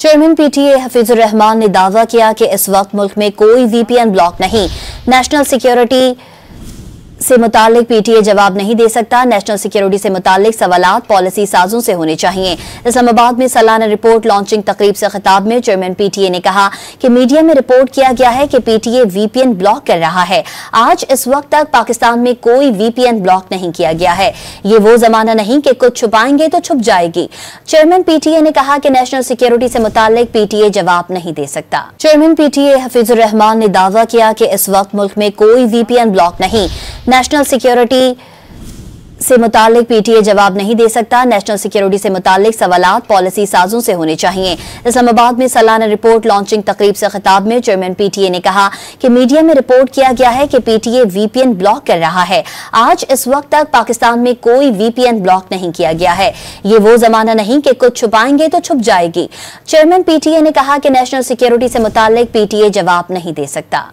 Chairman PTA Hafeezur Rahman ने दावा किया कि इस वक्त मुल्क में कोई वीपीएन ब्लॉक नहीं। नेशनल सिक्योरिटी से मुतालिक पीटीए जवाब नहीं दे सकता। नेशनल सिक्योरिटी से मुतालिक सवालात पॉलिसी साजों से होने चाहिए। इस्लामाबाद में सालाना रिपोर्ट लॉन्चिंग तकरीब से खिताब में चेयरमैन पीटीए ने कहा कि मीडिया में रिपोर्ट किया गया है कि पीटीए वीपीएन ब्लॉक कर रहा है। आज इस वक्त तक पाकिस्तान में कोई वीपीएन ब्लॉक नहीं किया गया है। ये वो जमाना नहीं कि कुछ छुपाएंगे तो छुप जाएगी। चेयरमैन पीटीए ने कहा कि नेशनल सिक्योरिटी से मुतालिक पीटीए जवाब नहीं दे सकता। चेयरमैन पीटीए हफीजुर रहमान ने दावा किया कि इस वक्त मुल्क में कोई वीपीएन ब्लॉक नहीं। नेशनल सिक्योरिटी से मुतालिक पीटीए जवाब नहीं दे सकता। नेशनल सिक्योरिटी से मुतालिक सवालात पॉलिसी साजों से होने चाहिए। इस्लामाबाद में सालाना रिपोर्ट लॉन्चिंग तकरीब से खिताब में चेयरमैन पीटीए ने कहा कि मीडिया में रिपोर्ट किया गया है कि पीटीए वीपीएन ब्लॉक कर रहा है। आज इस वक्त तक पाकिस्तान में कोई वीपीएन ब्लॉक नहीं किया गया है। ये वो जमाना नहीं कि कुछ छुपाएंगे तो छुप जाएगी। चेयरमैन पीटीए ने कहा कि नेशनल सिक्योरिटी से मुतालिक पीटीए जवाब नहीं दे सकता।